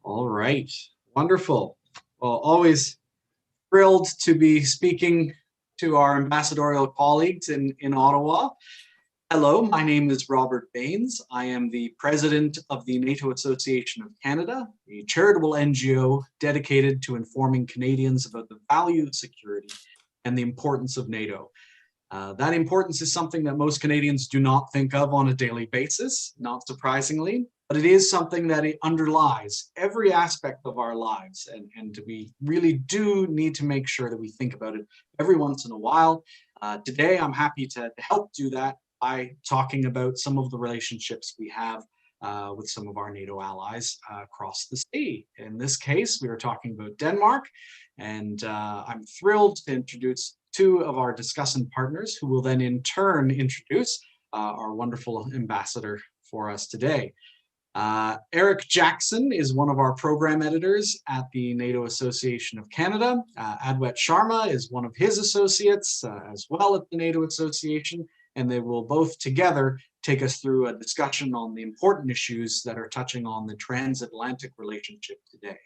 All right, wonderful. Well, always thrilled to be speaking to our ambassadorial colleagues in Ottawa. Hello, my name is Robert Baines. I am the president of the NATO Association of Canada, a charitable NGO dedicated to informing Canadians about the value of security and the importance of NATO. That importance is something that most Canadians do not think of on a daily basis, not surprisingly, but it is something that it underlies every aspect of our lives. And we really do need to make sure that we think about it every once in a while. Today, I'm happy to help do that by talking about some of the relationships we have with some of our NATO allies across the sea. In this case, we are talking about Denmark, and I'm thrilled to introduce two of our discussant partners who will then in turn introduce our wonderful ambassador for us today. Eric Jackson is one of our program editors at the NATO Association of Canada. Adwet Sharma is one of his associates as well at the NATO Association, and they will both together take us through a discussion on the important issues that are touching on the transatlantic relationship today.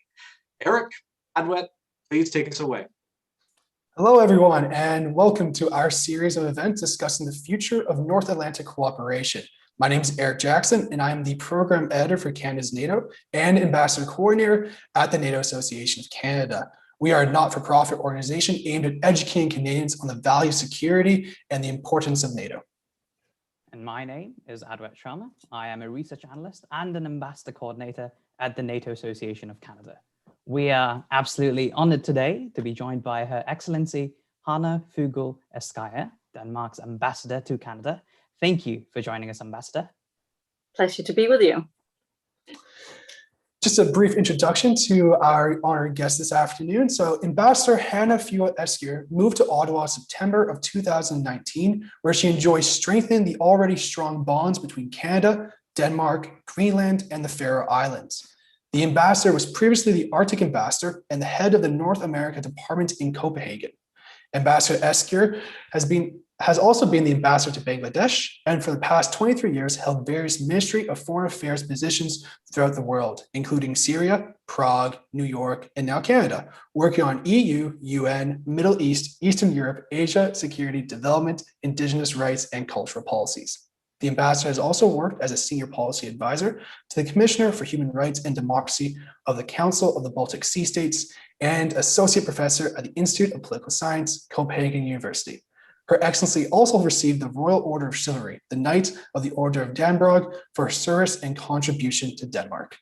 Eric, Adwet, please take us away. Hello, everyone, and welcome to our series of events discussing the future of North Atlantic cooperation. My name is Eric Jackson, and I am the program editor for Canada's NATO and ambassador coordinator at the NATO Association of Canada. We are a not-for-profit organization aimed at educating Canadians on the value of security and the importance of NATO. And my name is Adwet Sharma. I am a research analyst and an ambassador coordinator at the NATO Association of Canada. We are absolutely honored today to be joined by Her Excellency Hanne Fugl Eskjaer, Denmark's ambassador to Canada. Thank you for joining us, Ambassador. Pleasure to be with you. Just a brief introduction to our honored guest this afternoon. So Ambassador Hanne Fugl Eskjær moved to Ottawa in September of 2019, where she enjoys strengthening the already strong bonds between Canada, Denmark, Greenland, and the Faroe Islands. The ambassador was previously the Arctic ambassador and the head of the North America Department in Copenhagen. Ambassador Eskjær has also been the ambassador to Bangladesh, and for the past 23 years held various Ministry of Foreign Affairs positions throughout the world, including Syria, Prague, New York, and now Canada, working on EU, UN, Middle East, Eastern Europe, Asia, security, development, Indigenous rights, and cultural policies. The ambassador has also worked as a senior policy advisor to the Commissioner for Human Rights and Democracy of the Council of the Baltic Sea States and associate professor at the Institute of Political Science, Copenhagen University. Her Excellency also received the Royal Order of Chivalry, the Knight of the Order of Dannebrog, for her service and contribution to Denmark.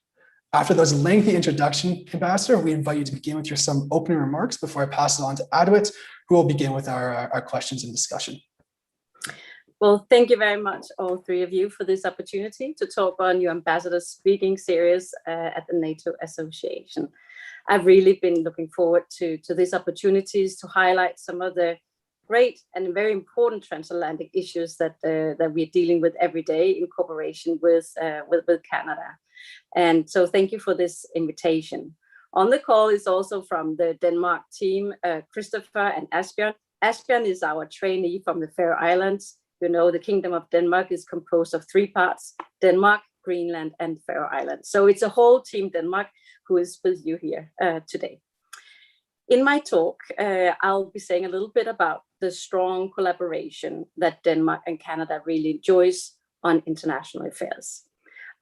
After those lengthy introduction, Ambassador, we invite you to begin with some opening remarks before I pass it on to Adwet, who will begin with our questions and discussion. Well, thank you very much, all three of you, for this opportunity to talk on your ambassador speaking series at the NATO Association. I've really been looking forward to these opportunities to highlight some of the great and very important transatlantic issues that we're dealing with every day in cooperation with Canada. And so thank you for this invitation. On the call is also from the Denmark team, Christopher and Asbjørn. Asbjørn is our trainee from the Faroe Islands. You know, the Kingdom of Denmark is composed of three parts: Denmark, Greenland, and Faroe Islands. So it's a whole team Denmark who is with you here today. In my talk, I'll be saying a little bit about the strong collaboration that Denmark and Canada really enjoys on international affairs.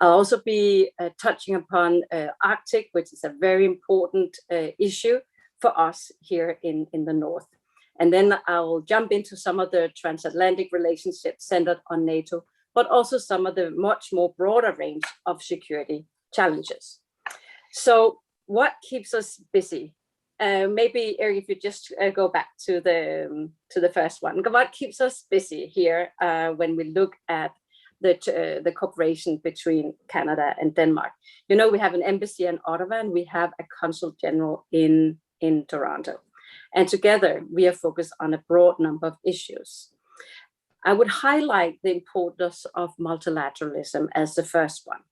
I'll also be touching upon Arctic, which is a very important issue for us here in the North. And then I'll jump into some of the transatlantic relationships centered on NATO, but also some of the much more broader range of security challenges. So what keeps us busy? Maybe, Eric, if you just go back to the first one. What keeps us busy here when we look at the cooperation between Canada and Denmark? You know, we have an embassy in Ottawa and we have a consul general in Toronto. And together we are focused on a broad number of issues. I would highlight the importance of multilateralism as the first one.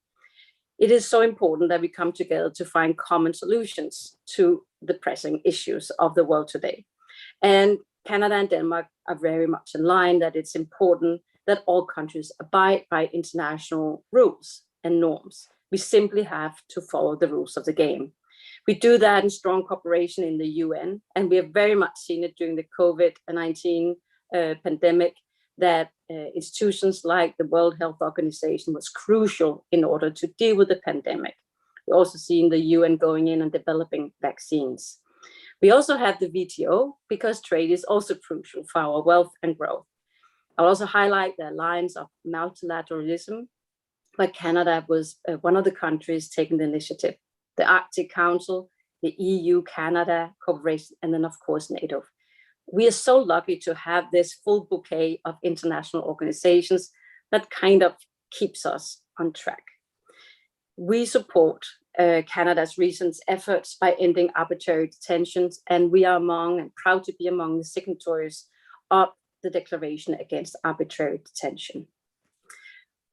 It is so important that we come together to find common solutions to the pressing issues of the world today. And Canada and Denmark are very much in line that it's important that all countries abide by international rules and norms We simply have to follow the rules of the game. We do that in strong cooperation in the UN, and we have very much seen it during the COVID-19 pandemic, that institutions like the World Health Organization was crucial in order to deal with the pandemic. We also seen the UN going in and developing vaccines. We also have the WTO, because trade is also crucial for our wealth and growth. I'll also highlight the alliance of multilateralism, where Canada was one of the countries taking the initiative. The Arctic Council, the EU-Canada cooperation, and then of course NATO. We are so lucky to have this full bouquet of international organizations that kind of keeps us on track. We support Canada's recent efforts by ending arbitrary detentions, and we are among and proud to be among the signatories of the Declaration Against Arbitrary Detention.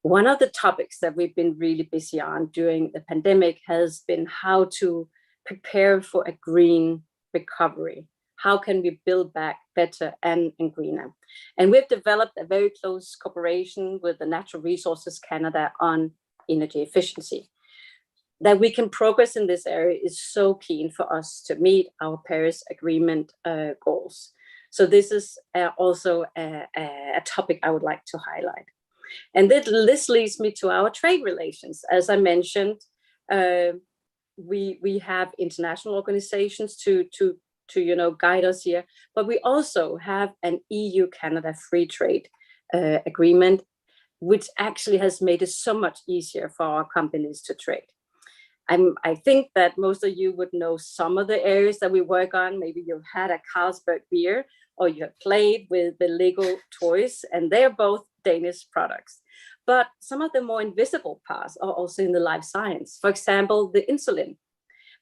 One of the topics that we've been really busy on during the pandemic has been how to prepare for a green recovery. How can we build back better and greener? And we've developed a very close cooperation with the Natural Resources Canada on energy efficiency. That we can progress in this area is so keen for us to meet our Paris Agreement goals. So this is also a topic I would like to highlight. And this leads me to our trade relations. As I mentioned, we have international organizations to guide us here, but we also have an EU-Canada free trade agreement, which actually has made it so much easier for our companies to trade. I think that most of you would know some of the areas that we work on. Maybe you've had a Carlsberg beer, or you have played with the Lego toys, and they're both Danish products. But some of the more invisible parts are also in the life science. For example, the insulin,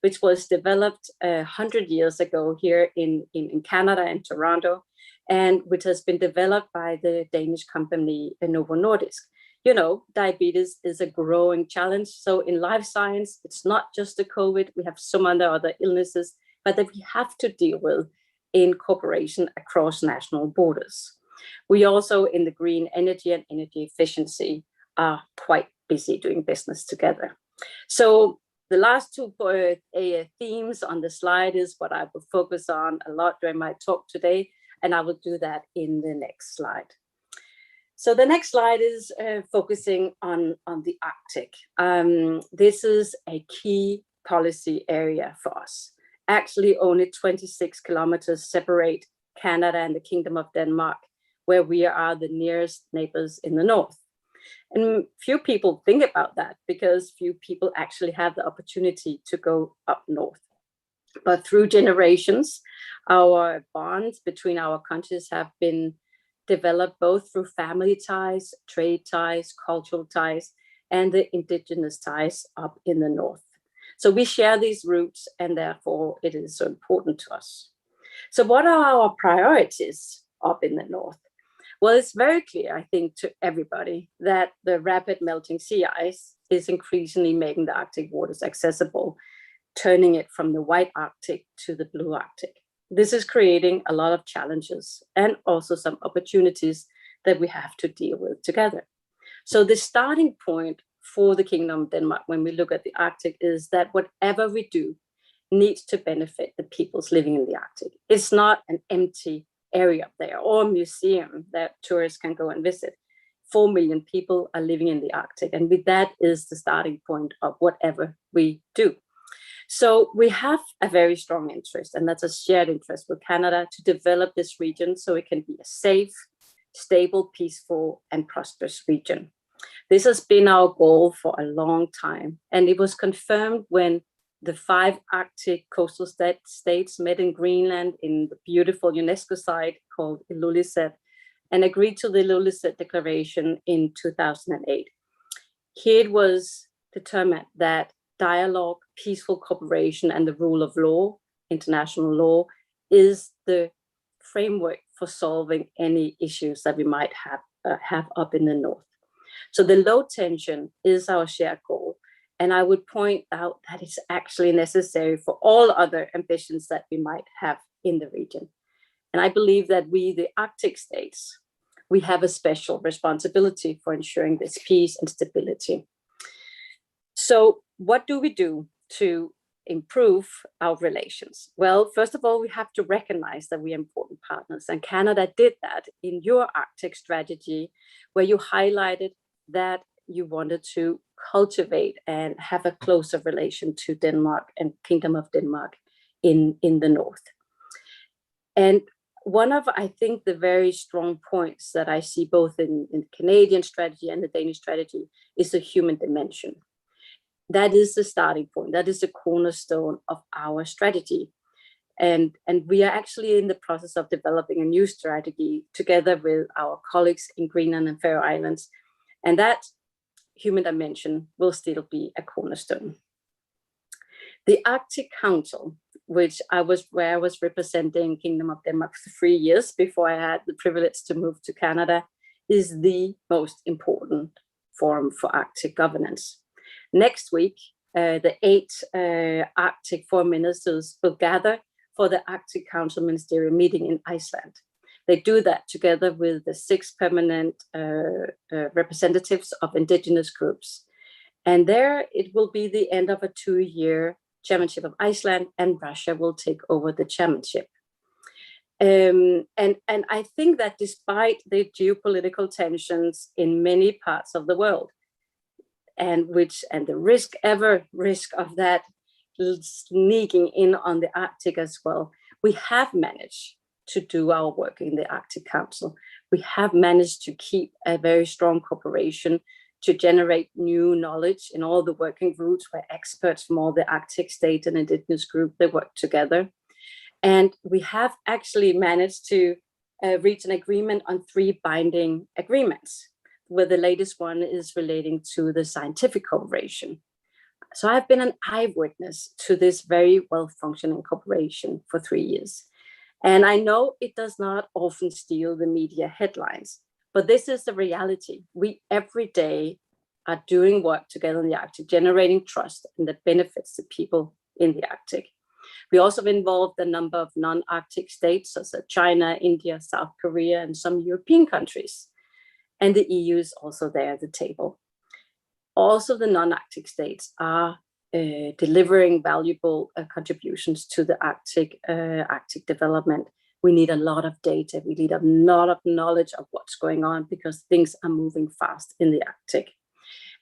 which was developed 100 years ago here in Canada and Toronto, and which has been developed by the Danish company Novo Nordisk. You know, diabetes is a growing challenge. So in life science, it's not just the COVID, we have some other illnesses, but that we have to deal with in cooperation across national borders. We also, in the green energy and energy efficiency, are quite busy doing business together. So the last two themes on the slide is what I will focus on a lot during my talk today, and I will do that in the next slide. So the next slide is focusing on the Arctic. This is a key policy area for us. Actually, only 26 kilometers separate Canada and the Kingdom of Denmark, where we are the nearest neighbors in the north. And few people think about that because few people actually have the opportunity to go up north. But through generations, our bonds between our countries have been developed both through family ties, trade ties, cultural ties, and the indigenous ties up in the north. So we share these roots, and therefore it is so important to us. So what are our priorities up in the north? Well, it's very clear, I think, to everybody that the rapid melting sea ice is increasingly making the Arctic waters accessible, turning it from the white Arctic to the blue Arctic. This is creating a lot of challenges and also some opportunities that we have to deal with together. So the starting point for the Kingdom of Denmark when we look at the Arctic is that whatever we do needs to benefit the peoples living in the Arctic. It's not an empty area up there or a museum that tourists can go and visit. 4 million people are living in the Arctic, and with that is the starting point of whatever we do. So we have a very strong interest, and that's a shared interest with Canada, to develop this region so it can be a safe, stable, peaceful, and prosperous region. This has been our goal for a long time, and it was confirmed when the 5 Arctic coastal states met in Greenland in the beautiful UNESCO site called Ilulissat and agreed to the Ilulissat Declaration in 2008. Here it was determined that dialogue, peaceful cooperation, and the rule of law, international law, is the framework for solving any issues that we might have up in the north. So the low tension is our shared goal. And I would point out that it's actually necessary for all other ambitions that we might have in the region. And I believe that we, the Arctic states, we have a special responsibility for ensuring this peace and stability. So what do we do to improve our relations? Well, first of all, we have to recognize that we are important partners. And Canada did that in your Arctic strategy, where you highlighted that you wanted to cultivate and have a closer relation to Denmark and Kingdom of Denmark in the north. And one of, I think, the very strong points that I see both in the Canadian strategy and the Danish strategy is the human dimension. That is the starting point. That is the cornerstone of our strategy. And we are actually in the process of developing a new strategy together with our colleagues in Greenland and Faroe Islands. And that human dimension will still be a cornerstone. The Arctic Council, where I was representing Kingdom of Denmark for 3 years before I had the privilege to move to Canada, is the most important forum for Arctic governance. Next week, the 8 Arctic foreign ministers will gather for the Arctic Council ministerial meeting in Iceland. They do that together with the 6 permanent representatives of Indigenous groups. And there it will be the end of a 2-year chairmanship of Iceland, and Russia will take over the chairmanship. And I think that despite the geopolitical tensions in many parts of the world, and the risk of that sneaking in on the Arctic as well, we have managed to do our work in the Arctic Council. We have managed to keep a very strong cooperation to generate new knowledge in all the working groups where experts from all the Arctic states and Indigenous groups, they work together. And we have actually managed to reach an agreement on 3 binding agreements, where the latest one is relating to the scientific cooperation. So I've been an eyewitness to this very well-functioning cooperation for 3 years. And I know it does not often steal the media headlines, but this is the reality. We every day are doing work together in the Arctic, generating trust and that benefits the people in the Arctic. We also have involved a number of non-Arctic states, such as China, India, South Korea, and some European countries. And the EU is also there at the table. Also, the non-Arctic states are delivering valuable contributions to the Arctic development. We need a lot of data. We need a lot of knowledge of what's going on because things are moving fast in the Arctic.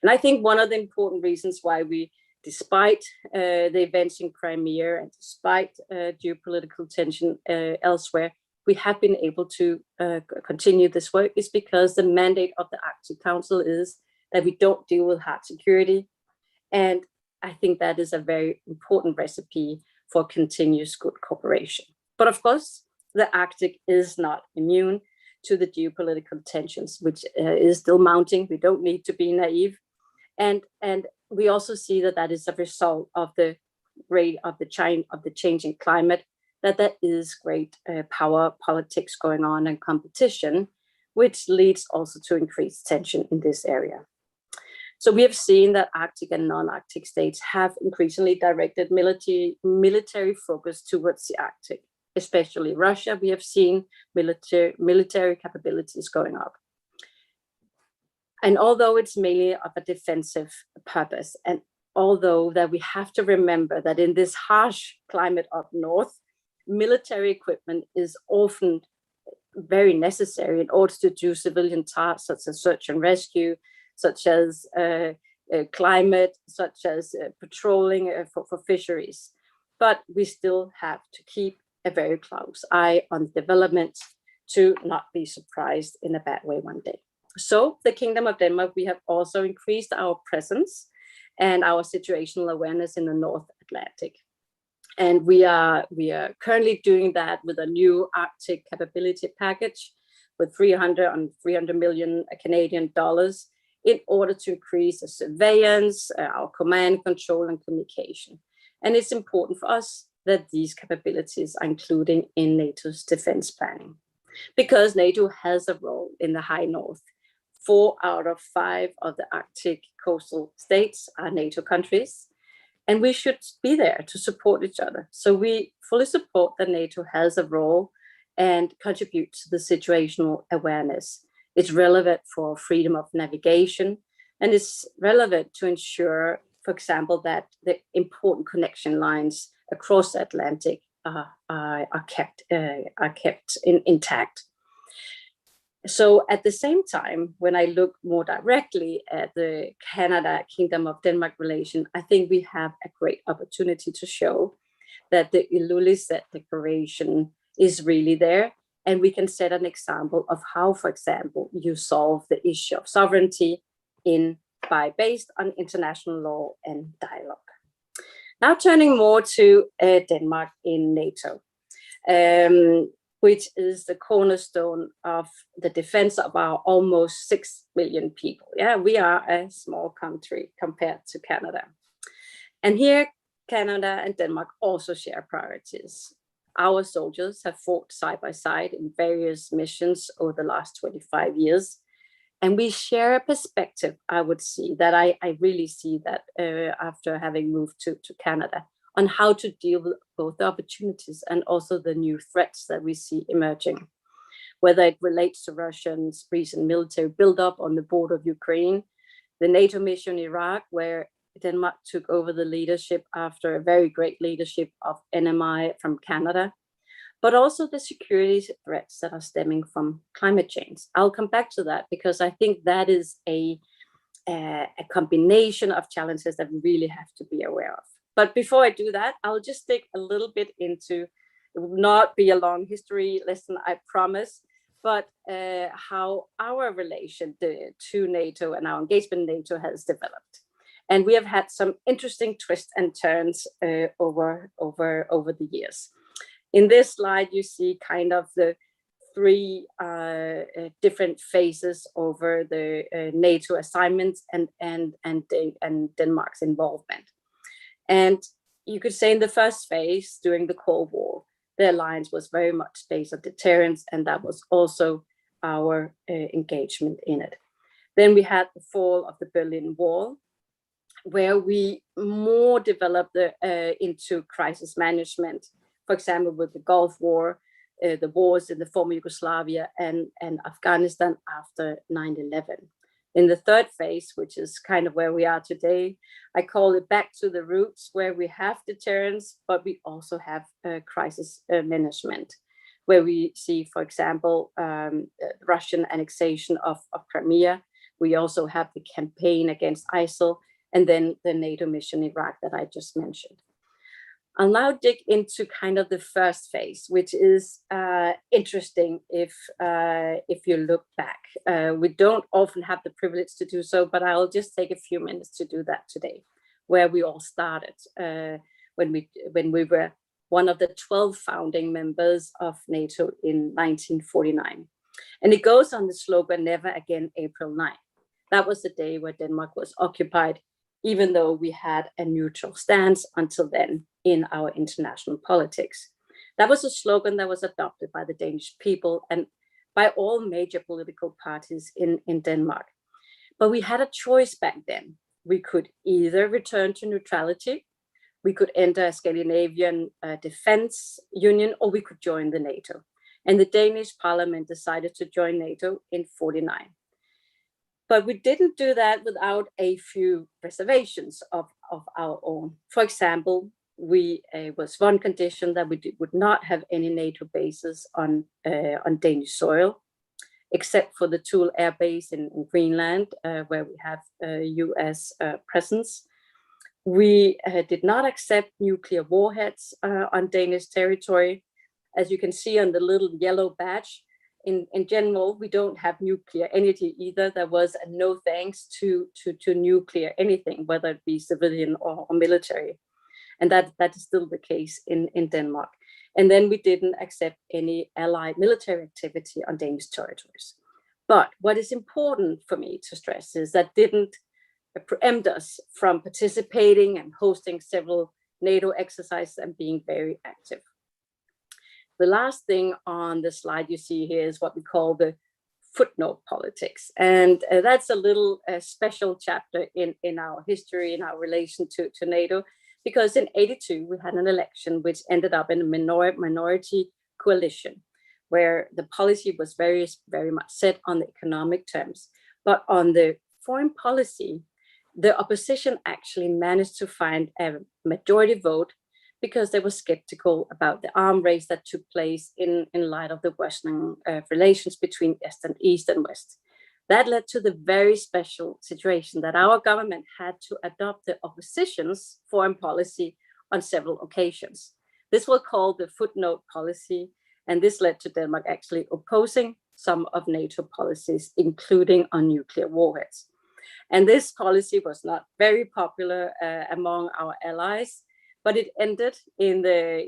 And I think one of the important reasons why we, despite the events in Crimea and despite geopolitical tension elsewhere, we have been able to continue this work is because the mandate of the Arctic Council is that we don't deal with hard security. And I think that is a very important recipe for continuous good cooperation. But of course, the Arctic is not immune to the geopolitical tensions, which is still mounting. We don't need to be naive. And we also see that that is a result of the rate of the changing climate, that there is great power politics going on and competition, which leads also to increased tension in this area. So we have seen that Arctic and non-Arctic states have increasingly directed military focus towards the Arctic, especially Russia. We have seen military capabilities going up. And although it's mainly of a defensive purpose, and although that we have to remember that in this harsh climate up north, military equipment is often very necessary in order to do civilian tasks such as search and rescue, such as climate, such as patrolling for fisheries. But we still have to keep a very close eye on development to not be surprised in a bad way one day. So the Kingdom of Denmark, we have also increased our presence and our situational awareness in the North Atlantic. And we are currently doing that with a new Arctic capability package with 300 million Canadian dollars in order to increase the surveillance, our command, control, and communication. And it's important for us that these capabilities are included in NATO's defense planning, because NATO has a role in the High North. 4 out of 5 of the Arctic coastal states are NATO countries, and we should be there to support each other. So we fully support that NATO has a role and contribute to the situational awareness. It's relevant for freedom of navigation, and it's relevant to ensure for example, that the important connection lines across the Atlantic are kept intact. So at the same time, when I look more directly at the Canada Kingdom of Denmark relation, I think we have a great opportunity to show that the Ilulissat Declaration is really there, and we can set an example of how, for example, you solve the issue of sovereignty based on international law and dialogue. Now turning more to Denmark in NATO, which is the cornerstone of the defense of our almost 6 million people. Yeah, we are a small country compared to Canada. And here, Canada and Denmark also share priorities. Our soldiers have fought side by side in various missions over the last 25 years. And we share a perspective, I would see, that I really see that after having moved to Canada, on how to deal with both the opportunities and also the new threats that we see emerging. Whether it relates to Russia's recent military buildup on the border of Ukraine, the NATO mission in Iraq, where Denmark took over the leadership after a very great leadership of NMI from Canada, but also the security threats that are stemming from climate change. I'll come back to that because I think that is a combination of challenges that we really have to be aware of. But before I do that, I'll just dig a little bit into, it will not be a long history lesson, I promise, but how our relation to NATO and our engagement in NATO has developed. And we have had some interesting twists and turns over the years. In this slide, you see kind of the 3 different phases over the NATO assignments and Denmark's involvement. And you could say in the first phase, during the Cold War, the alliance was very much based on deterrence, and that was also our engagement in it. Then we had the fall of the Berlin Wall, where we more developed into crisis management, for example, with the Gulf War, the wars in the former Yugoslavia and Afghanistan after 9/11. In the third phase, which is kind of where we are today, I call it back to the roots, where we have deterrence, but we also have crisis management, where we see, for example, Russian annexation of Crimea. We also have the campaign against ISIL, and then the NATO mission in Iraq that I just mentioned. I'll now dig into kind of the first phase, which is interesting if you look back. We don't often have the privilege to do so, but I'll just take a few minutes to do that today, where we all started when we were one of the 12 founding members of NATO in 1949. And it goes on the slogan, "Never again, April 9." That was the day where Denmark was occupied, even though we had a neutral stance until then in our international politics. That was a slogan that was adopted by the Danish people and by all major political parties in Denmark. But we had a choice back then. We could either return to neutrality, we could enter a Scandinavian defense union, or we could join the NATO. And the Danish parliament decided to join NATO in 49. But we didn't do that without a few reservations of our own. For example, was one condition that we would not have any NATO bases on Danish soil, except for the Thule Air Base in Greenland, where we have US presence. We did not accept nuclear warheads on Danish territory. As you can see on the little yellow badge, in general, we don't have nuclear energy either. There was a no thanks to nuclear anything, whether it be civilian or military. And that is still the case in Denmark. And then we didn't accept any allied military activity on Danish territories. But what is important for me to stress is that didn't preempt us from participating and hosting several NATO exercises and being very active. The last thing on the slide you see here is what we call the footnote politics. And that's a little special chapter in our history, in our relation to NATO, because in 82, we had an election which ended up in a minority coalition, where the policy was very much set on the economic terms. But on the foreign policy, the opposition actually managed to find a majority vote because they were skeptical about the arm race that took place in light of the worsening relations between East and West. That led to the very special situation that our government had to adopt the opposition's foreign policy on several occasions. This was called the Footnote Policy, and this led to Denmark actually opposing some of NATO policies, including on nuclear warheads. And this policy was not very popular among our allies, but it ended in the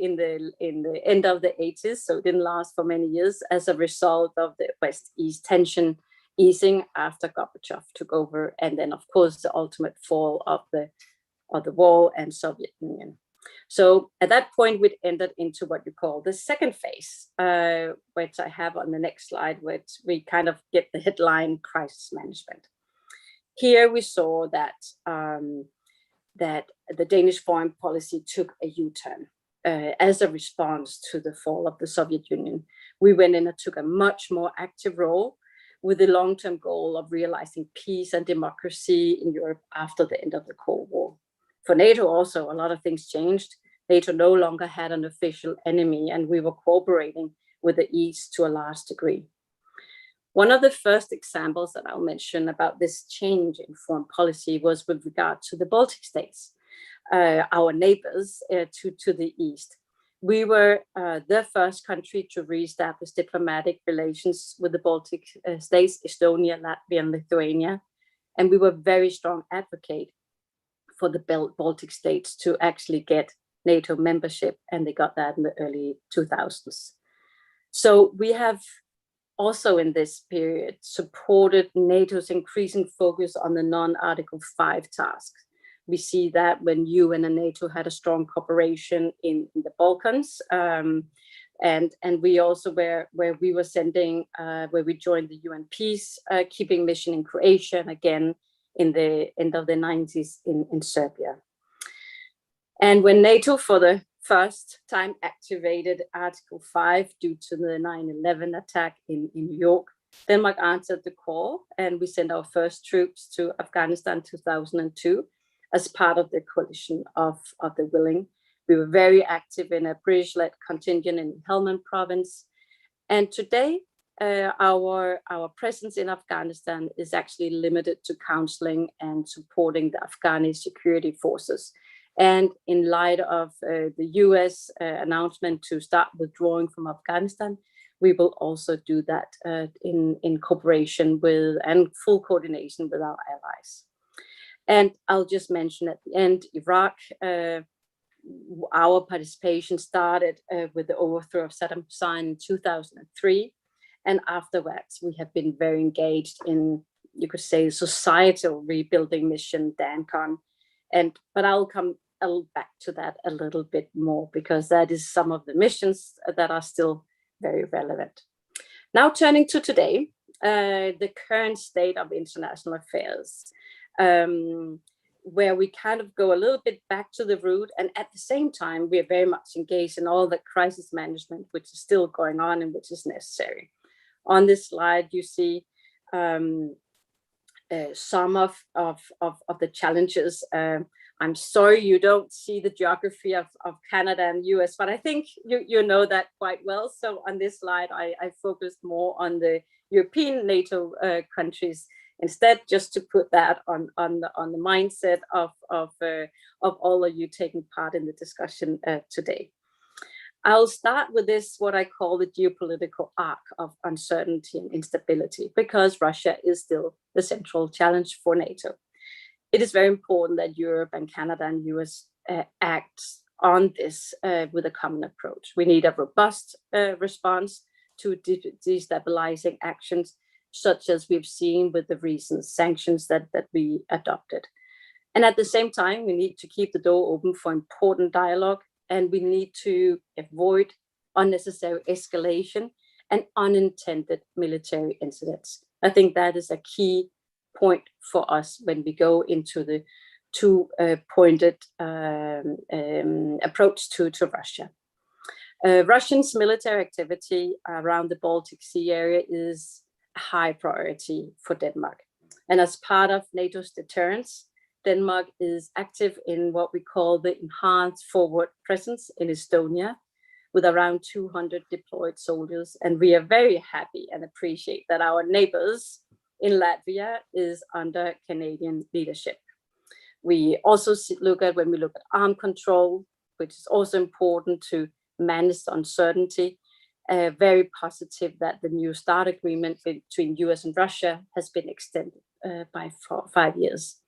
end of the 80s, so it didn't last for many years as a result of the West-East tension easing after Gorbachev took over, and then of course the ultimate fall of the wall and Soviet Union. So at that point, we entered into what you call the second phase, which I have on the next slide, which we kind of get the headline crisis management. Here we saw that that the Danish foreign policy took a U-turn as a response to the fall of the Soviet Union. We went in and took a much more active role with the long-term goal of realizing peace and democracy in Europe after the end of the Cold War. For NATO also, a lot of things changed. NATO no longer had an official enemy, and we were cooperating with the East to a large degree. One of the first examples that I'll mention about this change in foreign policy was with regard to the Baltic states, our neighbors to the East. We were the first country to reestablish diplomatic relations with the Baltic states, Estonia, Latvia, and Lithuania. And we were very strong advocate for the Baltic states to actually get NATO membership, and they got that in the early 2000s. So we have also in this period supported NATO's increasing focus on the non-Article 5 tasks. We see that when UN and NATO had a strong cooperation in the Balkans, and we also where we were sending, where we joined the UN peacekeeping mission in Croatia, and again in the end of the 90s in Serbia. And when NATO for the first time activated Article 5 due to the 9/11 attack in New York, Denmark answered the call, and we sent our first troops to Afghanistan 2002 as part of the coalition of the willing. We were very active in a British-led contingent in Helmand province. And today, our presence in Afghanistan is actually limited to counseling and supporting the Afghani security forces. And in light of the US announcement to start withdrawing from Afghanistan, we will also do that in cooperation with and full coordination with our allies. And I'll just mention at the end, Iraq, our participation started with the overthrow of Saddam Hussein in 2003. And afterwards, we have been very engaged in, you could say, societal rebuilding mission, DANCON. But I'll come back to that a little bit more, because that is some of the missions that are still very relevant. Now turning to today, the current state of international affairs, where we kind of go a little bit back to the root, and at the same time, we are very much engaged in all the crisis management, which is still going on and which is necessary. On this slide, you see some of the challenges. I'm sorry you don't see the geography of Canada and US, but I think you know that quite well. So on this slide, I focused more on the European NATO countries instead, just to put that on the mindset of all of you taking part in the discussion today. I'll start with this, what I call the geopolitical arc of uncertainty and instability, because Russia is still the central challenge for NATO. It is very important that Europe and Canada and US act on this with a common approach. We need a robust response to destabilizing actions, such as we've seen with the recent sanctions that we adopted. And at the same time, we need to keep the door open for important dialogue, and we need to avoid unnecessary escalation and unintended military incidents. I think that is a key point for us when we go into the two-pointed approach to Russia. Russia's military activity around the Baltic Sea area is a high priority for Denmark. And as part of NATO's deterrence, Denmark is active in what we call the enhanced forward presence in Estonia, with around 200 deployed soldiers. And we are very happy and appreciate that our neighbors in Latvia is under Canadian leadership. We also look at, when we look at arm control, which is also important to manage uncertainty, very positive that the New START agreement between US and Russia has been extended by 5 years.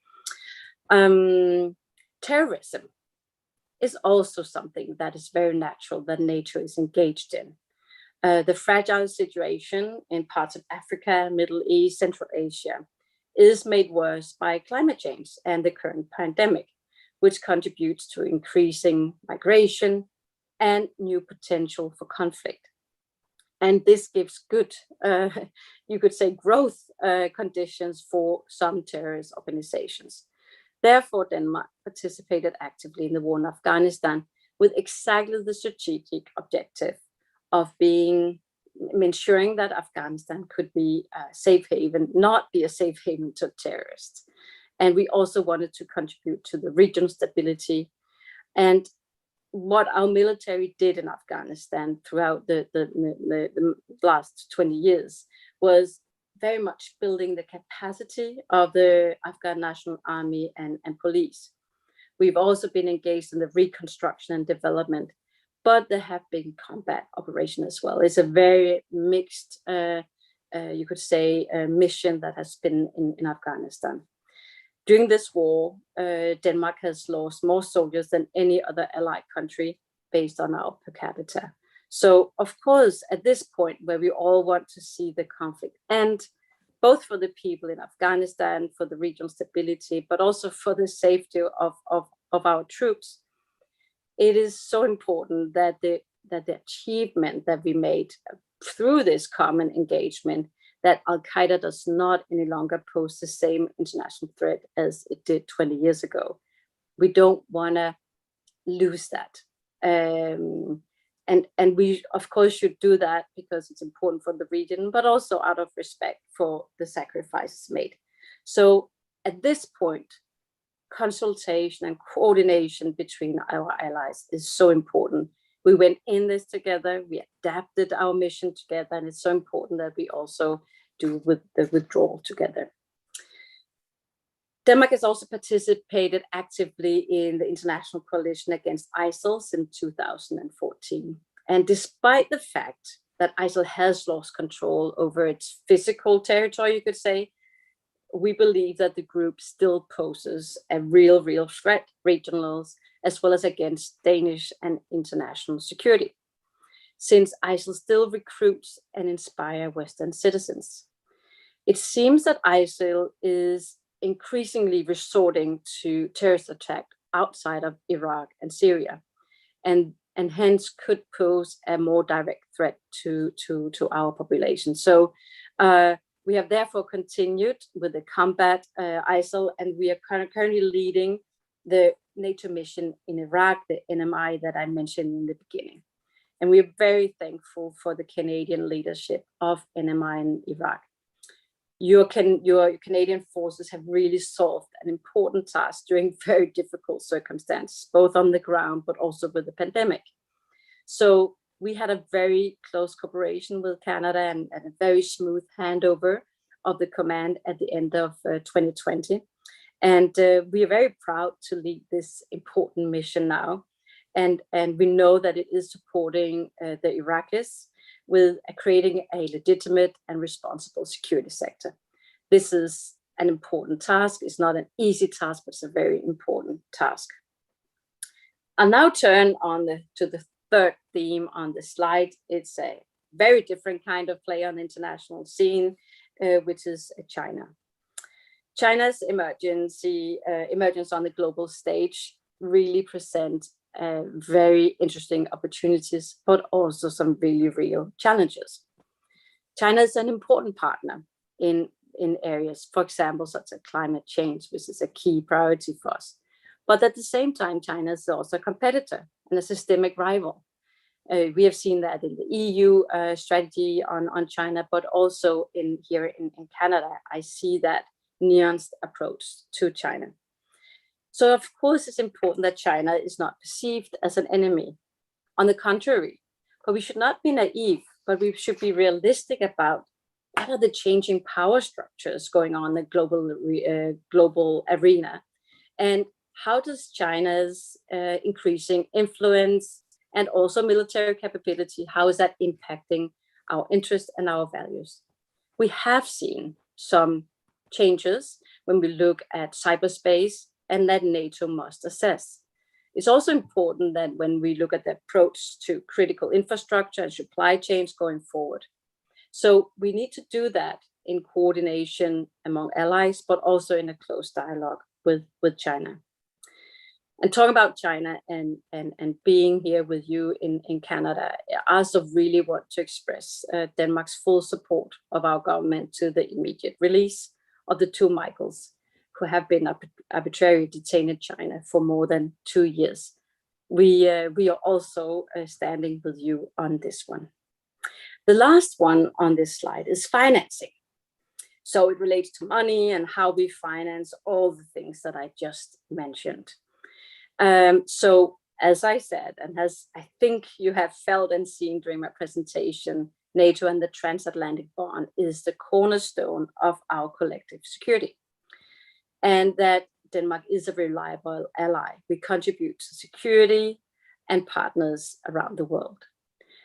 Terrorism is also something that is very natural that NATO is engaged in. The fragile situation in parts of Africa, Middle East, Central Asia is made worse by climate change and the current pandemic, which contributes to increasing migration and new potential for conflict. And this gives good, you could say, growth conditions for some terrorist organizations. Therefore, Denmark participated actively in the war in Afghanistan with exactly the strategic objective of ensuring that Afghanistan could be a safe haven, not be a safe haven to terrorists. And we also wanted to contribute to the regional stability. And what our military did in Afghanistan throughout the last 20 years was very much building the capacity of the Afghan National Army and police. We've also been engaged in the reconstruction and development, but there have been combat operations as well. It's a very mixed, you could say, mission that has been in Afghanistan. During this war, Denmark has lost more soldiers than any other allied country based on our per capita. So, of course, at this point where we all want to see the conflict end, both for the people in Afghanistan, for the regional stability, but also for the safety of our troops, it is so important that the achievement that we made through this common engagement, that Al-Qaeda does not any longer pose the same international threat as it did 20 years ago. We don't want to lose that. And we, of course, should do that because it's important for the region, but also out of respect for the sacrifices made. So at this point, consultation and coordination between our allies is so important. We went in this together, we adapted our mission together, and it's so important that we also do with the withdrawal together. Denmark has also participated actively in the international coalition against ISIL since 2014. And despite the fact that ISIL has lost control over its physical territory, you could say, we believe that the group still poses a real threat, regionals, as well as against Danish and international security, since ISIL still recruits and inspires Western citizens. It seems that ISIL is increasingly resorting to terrorist attacks outside of Iraq and Syria, and hence could pose a more direct threat to our population. So we have therefore continued with the combat ISIL, and we are currently leading the NATO mission in Iraq, the NMI that I mentioned in the beginning. And we are very thankful for the Canadian leadership of NMI in Iraq. Your Canadian forces have really solved an important task during very difficult circumstances, both on the ground, but also with the pandemic. So we had a very close cooperation with Canada and a very smooth handover of the command at the end of 2020. And we are very proud to lead this important mission now. And we know that it is supporting the Iraqis with creating a legitimate and responsible security sector. This is an important task. It's not an easy task, but it's a very important task. I'll now turn to the third theme on the slide. It's a very different kind of play on the international scene, which is China. China's emergence on the global stage really presents very interesting opportunities, but also some really real challenges. China is an important partner in areas, for example, such as climate change, which is a key priority for us. But at the same time, China is also a competitor and a systemic rival. We have seen that in the EU strategy on China, but also here in Canada, I see that nuanced approach to China. So of course, it's important that China is not perceived as an enemy. On the contrary, but we should not be naive, but we should be realistic about what are the changing power structures going on in the global arena, and how does China's increasing influence and also military capability, how is that impacting our interests and our values? We have seen some changes when we look at cyberspace, and that NATO must assess. It's also important that when we look at the approach to critical infrastructure and supply chains going forward. So we need to do that in coordination among allies, but also in a close dialogue with China. And talking about China and being here with you in Canada, I also really want to express Denmark's full support of our government to the immediate release of the two Michaels who have been arbitrarily detained in China for more than 2 years. We are also standing with you on this one. The last one on this slide is financing. So it relates to money and how we finance all the things that I just mentioned. So as I said, and as I think you have felt and seen during my presentation, NATO and the transatlantic bond is the cornerstone of our collective security. And that Denmark is a reliable ally. We contribute to security and partners around the world.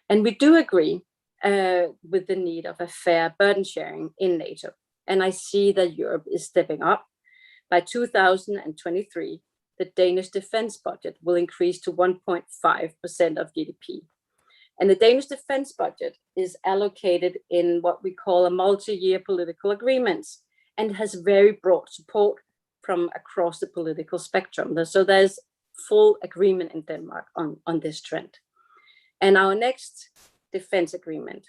And we do agree with the need of a fair burden sharing in NATO. And I see that Europe is stepping up. By 2023, the Danish defense budget will increase to 1.5% of GDP. And the Danish defense budget is allocated in what we call a multi-year political agreements, and has very broad support from across the political spectrum. So there's full agreement in Denmark on this trend. And our next defense agreement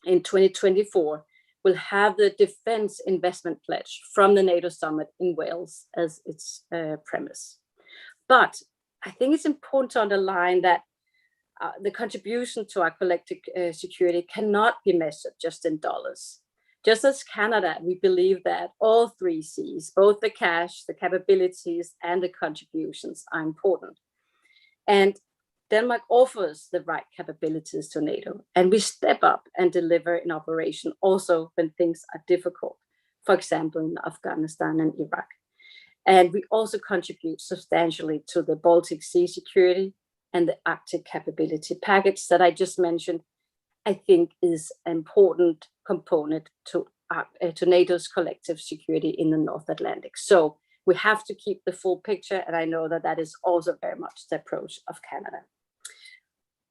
in 2024 will have the defense investment pledge from the NATO summit in Wales as its premise. But I think it's important to underline that the contribution to our collective security cannot be measured just in dollars. Just as Canada, we believe that all three C's, both the cash, the capabilities, and the contributions are important. And Denmark offers the right capabilities to NATO, and we step up and deliver in operation also when things are difficult, for example, in Afghanistan and Iraq. And we also contribute substantially to the Baltic Sea security and the Arctic capability package that I just mentioned. I think is an important component to NATO's collective security in the North Atlantic. So we have to keep the full picture, and I know that that is also very much the approach of Canada.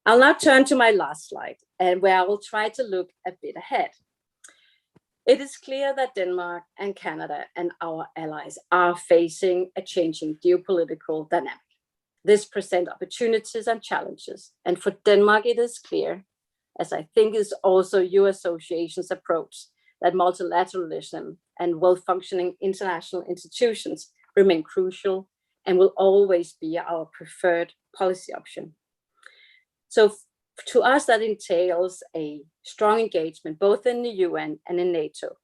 I'll now turn to my last slide, and where I will try to look a bit ahead. It is clear that Denmark and Canada and our allies are facing a changing geopolitical dynamic. This presents opportunities and challenges, and for Denmark it is clear, as I think is also your association's approach, that multilateralism and well-functioning international institutions remain crucial and will always be our preferred policy option. So to us, that entails a strong engagement both in the UN and in NATO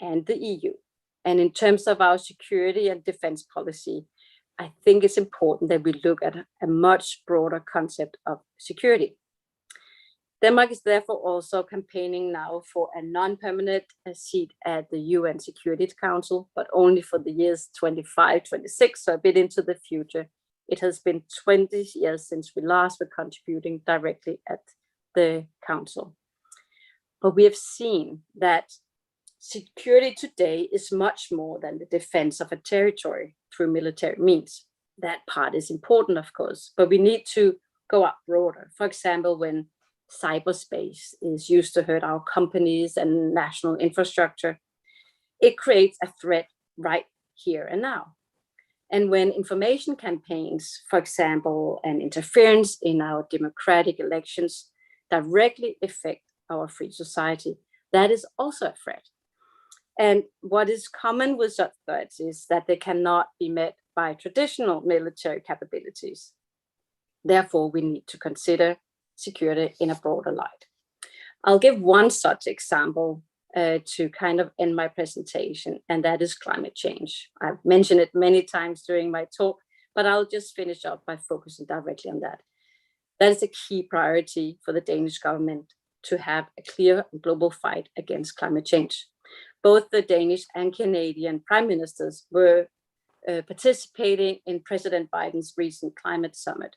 and the EU. And in terms of our security and defense policy, I think it's important that we look at a much broader concept of security. Denmark is therefore also campaigning now for a non-permanent seat at the UN Security Council, but only for the years 25-26, so a bit into the future. It has been 20 years since we last were contributing directly at the council. But we have seen that security today is much more than the defense of a territory through military means. That part is important, of course, but we need to go up broader. For example, when cyberspace is used to hurt our companies and national infrastructure, it creates a threat right here and now. And when information campaigns, for example, and interference in our democratic elections directly affect our free society, that is also a threat. And what is common with such threats is that they cannot be met by traditional military capabilities. Therefore, we need to consider security in a broader light. I'll give one such example to kind of end my presentation, and that is climate change. I've mentioned it many times during my talk, but I'll just finish up by focusing directly on that. That is a key priority for the Danish government, to have a clear global fight against climate change. Both the Danish and Canadian prime ministers were participating in President Biden's recent climate summit.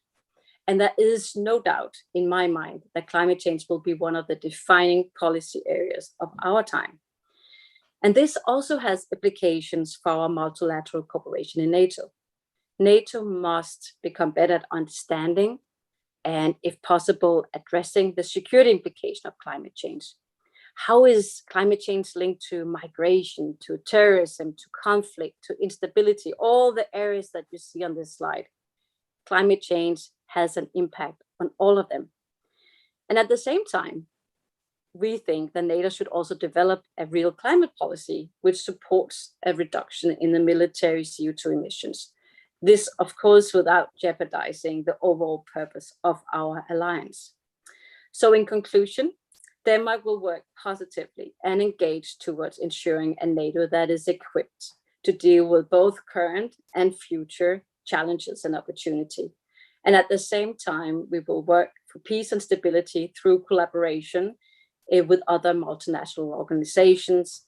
And there is no doubt in my mind that climate change will be one of the defining policy areas of our time. And this also has implications for our multilateral cooperation in NATO. NATO must become better at understanding and, if possible, addressing the security implication of climate change. How is climate change linked to migration, to terrorism, to conflict, to instability, all the areas that you see on this slide? Climate change has an impact on all of them. And at the same time, we think that NATO should also develop a real climate policy which supports a reduction in the military CO2 emissions. This, of course, without jeopardizing the overall purpose of our alliance. So in conclusion, Denmark will work positively and engage towards ensuring a NATO that is equipped to deal with both current and future challenges and opportunity. And at the same time, we will work for peace and stability through collaboration with other multinational organizations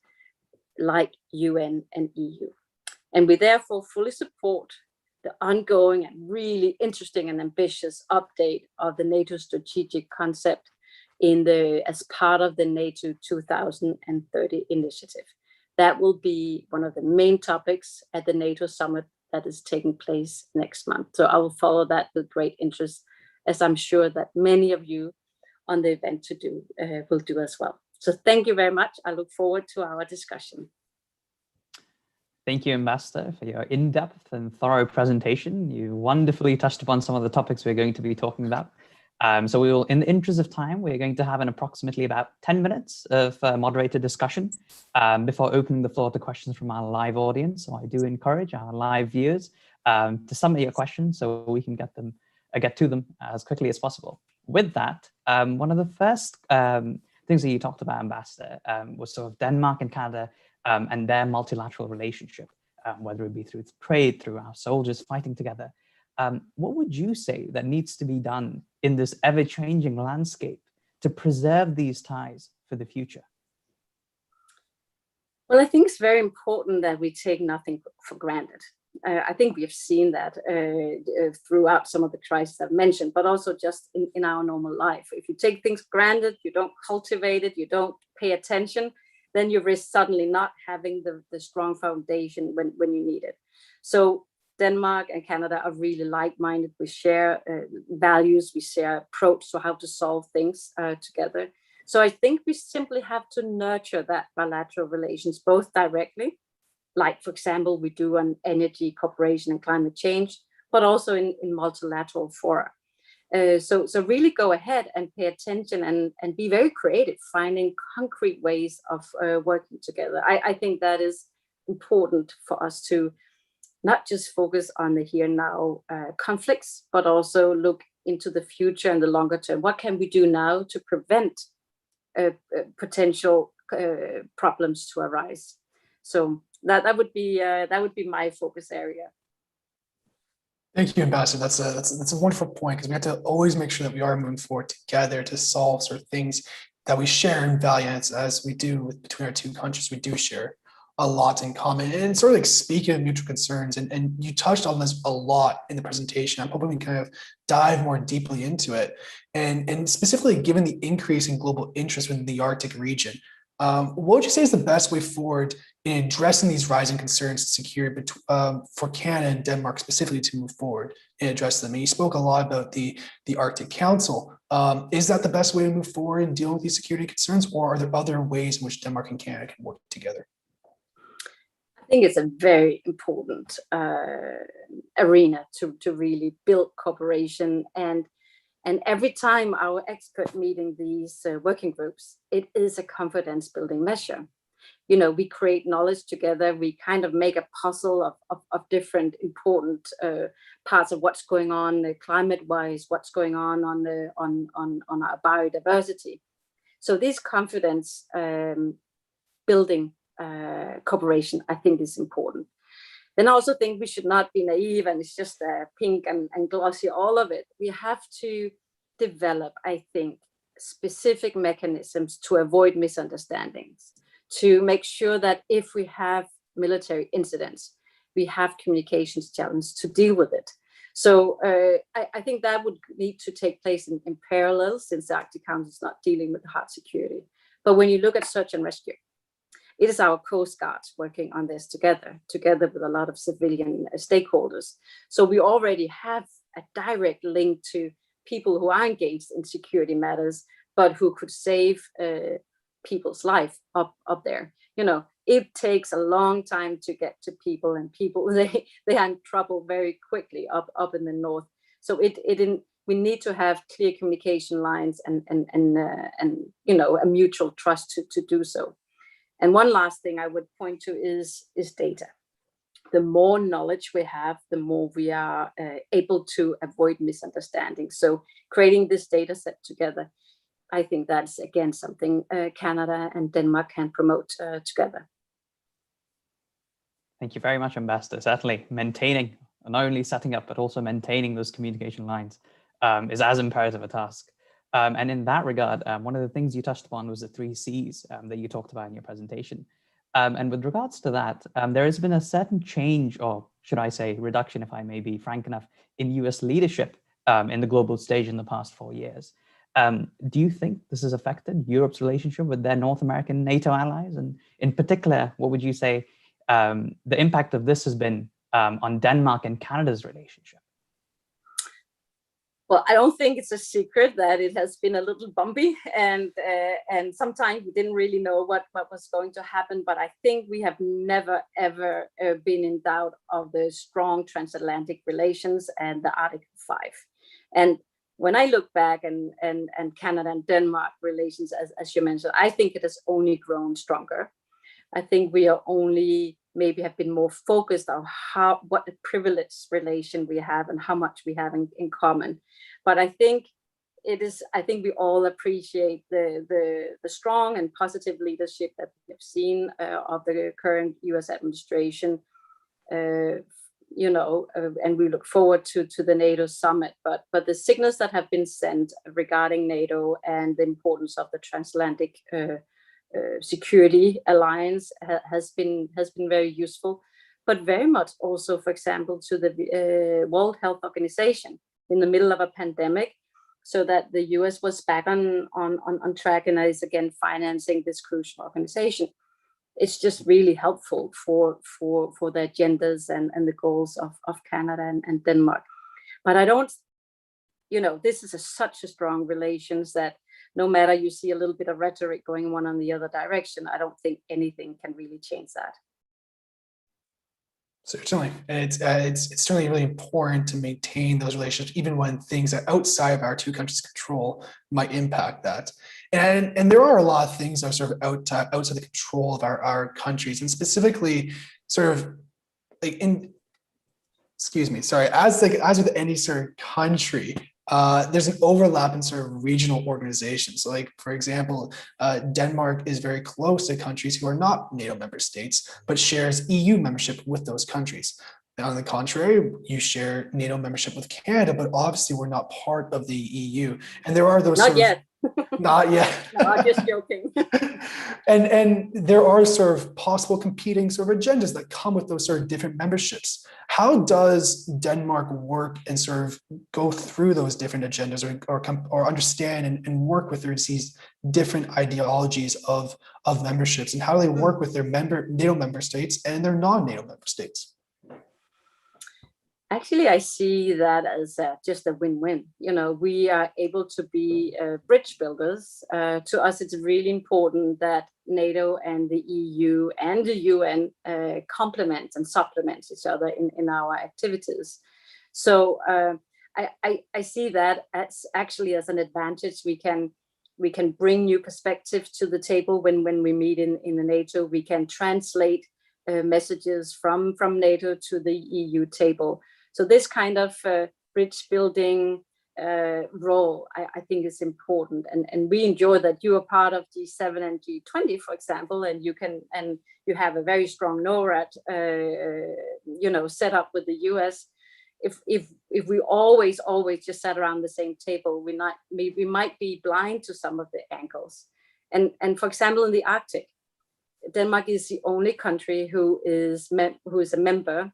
like UN and EU. And we therefore fully support the ongoing and really interesting and ambitious update of the NATO strategic concept as part of the NATO 2030 initiative. That will be one of the main topics at the NATO summit that is taking place next month. So I will follow that with great interest, as I'm sure that many of you on the event will do as well. So thank you very much. I look forward to our discussion. Thank you, Ambassador, for your in-depth and thorough presentation. You wonderfully touched upon some of the topics we're going to be talking about. So we will, in the interest of time, we're going to have an approximately about 10 minutes of moderated discussion before opening the floor to questions from our live audience. So I do encourage our live viewers to submit your questions so we can get to them as quickly as possible. With that, one of the first things that you talked about, Ambassador, was sort of Denmark and Canada and their multilateral relationship, whether it be through trade, through our soldiers fighting together. What would you say that needs to be done in this ever-changing landscape to preserve these ties for the future? Well, I think it's very important that we take nothing for granted. I think we have seen that throughout some of the crises I've mentioned, but also just in our normal life. If you take things for granted, you don't cultivate it, you don't pay attention, then you risk suddenly not having the strong foundation when you need it. So Denmark and Canada are really like-minded. We share values, we share approach to how to solve things together. So I think we simply have to nurture that bilateral relations, both directly, like, for example, we do on energy cooperation and climate change, but also in multilateral fora. So really go ahead and pay attention and be very creative, finding concrete ways of working together. I think that is important for us to not just focus on the here and now conflicts, but also look into the future and the longer term. What can we do now to prevent potential problems to arise? So that would be my focus area. Thank you, Ambassador. That's a wonderful point, because we have to always make sure that we are moving forward together to solve sort of things that we share in value, as we do between our two countries. We do share a lot in common. And sort of like, speaking of mutual concerns, and you touched on this a lot in the presentation, I'm hoping we kind of dive more deeply into it. And specifically, given the increase in global interest within the Arctic region, what would you say is the best way forward in addressing these rising concerns and security for Canada and Denmark specifically to move forward and address them? And you spoke a lot about the Arctic Council. Is that the best way to move forward and deal with these security concerns, or are there other ways in which Denmark and Canada can work together? I think it's a very important arena to really build cooperation. And every time our experts meet in these working groups, it is a confidence building measure. You know, we create knowledge together. We kind of make a puzzle of different important parts of what's going on climate-wise, what's going on our biodiversity. So this confidence building cooperation, I think is important. Then I also think we should not be naive and it's just pink and glossy, all of it. We have to develop, I think, specific mechanisms to avoid misunderstandings, to make sure that if we have military incidents, we have communications challenges to deal with it. So I think that would need to take place in parallel, since the Arctic Council is not dealing with hard security. But when you look at search and rescue, it is our Coast Guards working on this together with a lot of civilian stakeholders. So we already have a direct link to people who are engaged in security matters, but who could save people's life up there. You know, it takes a long time to get to people, and people they are in trouble very quickly up in the north. So we need to have clear communication lines and you know, a mutual trust to do so. And one last thing I would point to is data. The more knowledge we have, the more we are able to avoid misunderstandings. So creating this data set together, I think that's, again, something Canada and Denmark can promote together. Thank you very much, Ambassador. Certainly maintaining, not only setting up, but also maintaining those communication lines is as imperative a task. And in that regard, one of the things you touched upon was the 3 Cs that you talked about in your presentation. And with regards to that, there has been a certain change, or should I say reduction, if I may be frank enough, in US leadership in the global stage in the past 4 years. Do you think this has affected Europe's relationship with their North American NATO allies? And in particular, what would you say the impact of this has been on Denmark and Canada's relationship? Well, I don't think it's a secret that it has been a little bumpy, and sometimes we didn't really know what was going to happen. But I think we have never, ever been in doubt of the strong transatlantic relations and the Article 5. And when I look back and Canada and Denmark relations, as you mentioned, I think it has only grown stronger. I think we are only maybe have been more focused on what a privileged relation we have and how much we have in common. But I think we all appreciate the strong and positive leadership that we've seen of the current US administration, you know, and we look forward to the NATO summit. But the signals that have been sent regarding NATO and the importance of the transatlantic security alliance has been very useful, but very much also, for example, to the World Health Organization in the middle of a pandemic, so that the US was back on track and is again financing this crucial organization. It's just really helpful for the agendas and the goals of Canada and Denmark. But I don't, you know, this is such a strong relations that no matter you see a little bit of rhetoric going one on the other direction, I don't think anything can really change that. Certainly, it's certainly really important to maintain those relationships, even when things that outside of our 2 countries' control might impact that. And there are a lot of things that are sort of outside the control of our countries, and specifically, sort of like as with any sort of country. There's an overlap in sort of regional organizations. So, like, for example, Denmark is very close to countries who are not NATO member states, but shares EU membership with those countries. And on the contrary, you share NATO membership with Canada, but obviously we're not part of the EU. And there are those not yet. Not yet. No, I'm just joking. and there are sort of possible competing sort of agendas that come with those sort of different memberships. How does Denmark work and sort of go through those different agendas, or understand and work with these different ideologies of memberships, and how do they work with their NATO member states and their non-NATO member states? Actually, I see that as just a win-win. You know, we are able to be bridge builders. To us, it's really important that NATO and the EU and the UN complement and supplement each other in our activities. So I see that as actually as an advantage. We can bring new perspectives to the table when we meet in the NATO. We can translate messages from NATO to the EU table. So this kind of bridge building role, I think is important, and we enjoy that you are part of G7 and G20, for example, and you have a very strong NORAD, set up with the US. If we always just sat around the same table, we might be blind to some of the angles. And for example, in the Arctic, Denmark is the only country who is a member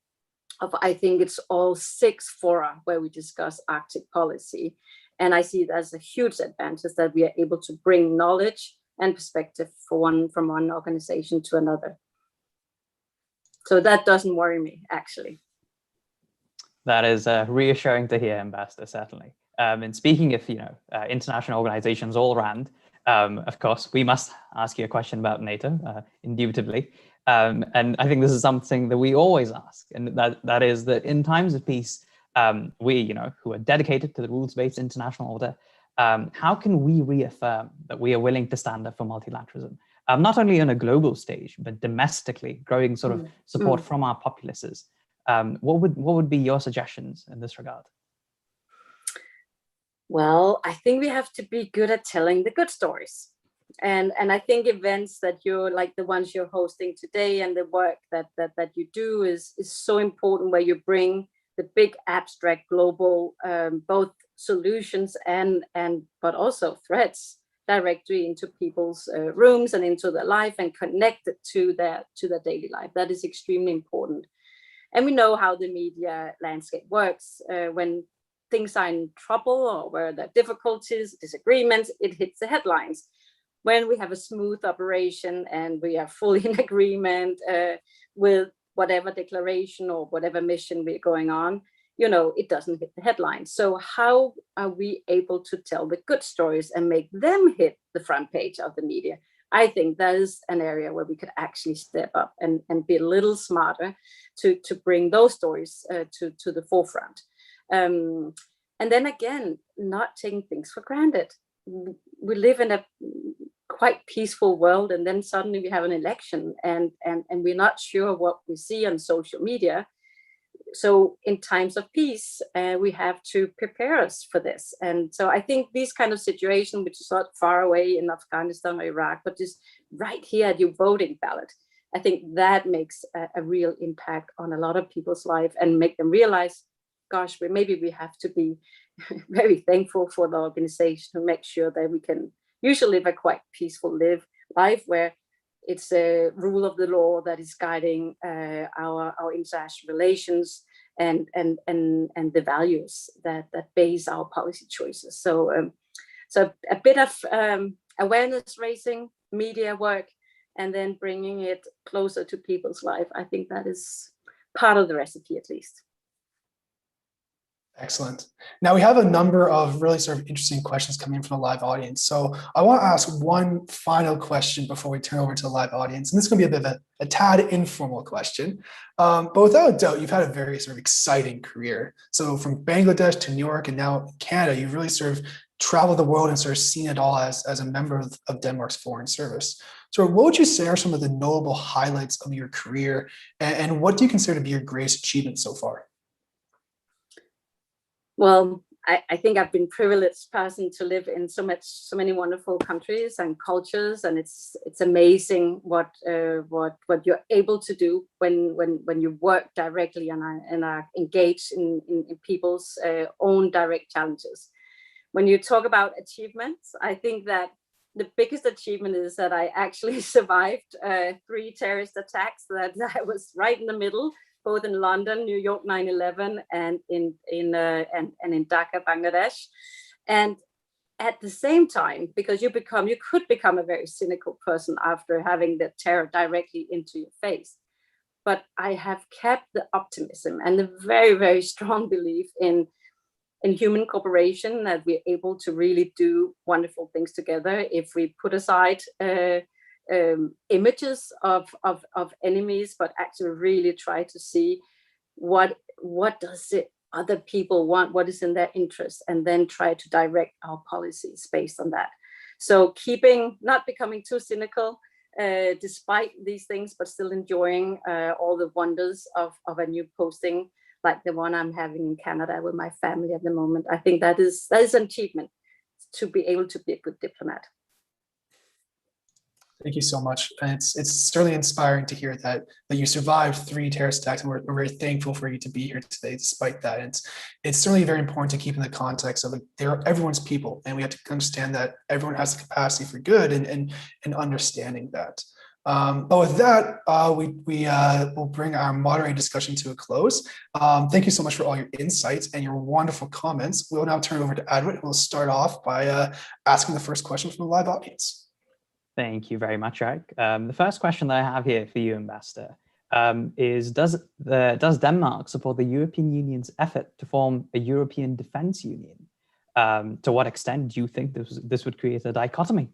of, I think it's all 6 fora where we discuss Arctic policy. And I see it as a huge advantage that we are able to bring knowledge and perspective from one organization to another. So that doesn't worry me, actually. That is reassuring to hear, Ambassador, certainly. And speaking of, international organizations all around, of course, we must ask you a question about NATO, indubitably. And I think this is something that we always ask, and that is that in times of peace, we, who are dedicated to the rules-based international order, how can we reaffirm that we are willing to stand up for multilateralism, not only on a global stage, but domestically, growing sort of support from our populaces? What would be your suggestions in this regard? Well, I think we have to be good at telling the good stories. And I think events that you're like the ones you're hosting today and the work that you do is so important, where you bring the big abstract global both solutions but also threats directly into people's rooms and into their life and connect it to their daily life. That is extremely important. And we know how the media landscape works. When things are in trouble or where there are difficulties, disagreements, it hits the headlines. When we have a smooth operation and we are fully in agreement with whatever declaration or whatever mission we're going on, it doesn't hit the headlines. So how are we able to tell the good stories and make them hit the front page of the media? I think that is an area where we could actually step up and be a little smarter to bring those stories to the forefront. And then again, not taking things for granted. We live in a quite peaceful world, and then suddenly we have an election and we're not sure what we see on social media. So in times of peace, we have to prepare us for this. And so I think these kind of situations, which is not far away in Afghanistan or Iraq, but just right here at your voting ballot, I think that makes a real impact on a lot of people's life and make them realize, gosh, maybe we have to be very thankful for the organization to make sure that we can usually live a quite peaceful life where it's a rule of the law that is guiding our international relations and the values that base our policy choices. So a bit of awareness raising, media work, and then bringing it closer to people's life. I think that is part of the recipe, at least. Excellent. Now we have a number of really sort of interesting questions coming from the live audience. So I want to ask one final question before we turn over to the live audience. And this is going to be a bit of a tad informal question. But without a doubt, you've had a very sort of exciting career. So from Bangladesh to New York and now Canada, you've really sort of traveled the world and sort of seen it all as a member of Denmark's Foreign Service. So what would you say are some of the notable highlights of your career? And what do you consider to be your greatest achievement so far? Well, I think I've been privileged person to live in so many wonderful countries and cultures, and it's amazing what you're able to do when you work directly and are engaged in people's own direct challenges. When you talk about achievements, I think that the biggest achievement is that I actually survived 3 terrorist attacks that I was right in the middle, both in London, New York, 9/11, and in Dhaka, Bangladesh. And at the same time, because you could become a very cynical person after having the terror directly into your face. But I have kept the optimism and the very, very strong belief in human cooperation, that we're able to really do wonderful things together if we put aside images of enemies, but actually really try to see what does it other people want, what is in their interest, and then try to direct our policies based on that. So not becoming too cynical despite these things, but still enjoying all the wonders of a new posting like the one I'm having in Canada with my family at the moment. I think that is an achievement to be able to be a good diplomat. Thank you so much. And it's certainly inspiring to hear that you survived 3 terrorist attacks, and we're very thankful for you to be here today despite that. And it's certainly very important to keep in the context of they're everyone's people, and we have to understand that everyone has the capacity for good and understanding that. But with that, we'll bring our moderated discussion to a close. Thank you so much for all your insights and your wonderful comments. We'll now turn it over to Adwit, and we'll start off by asking the first question from the live audience. Thank you very much, Eric. The first question that I have here for you, Ambassador, is does Denmark support the European Union's effort to form a European Defence Union? To what extent do you think this would create a dichotomy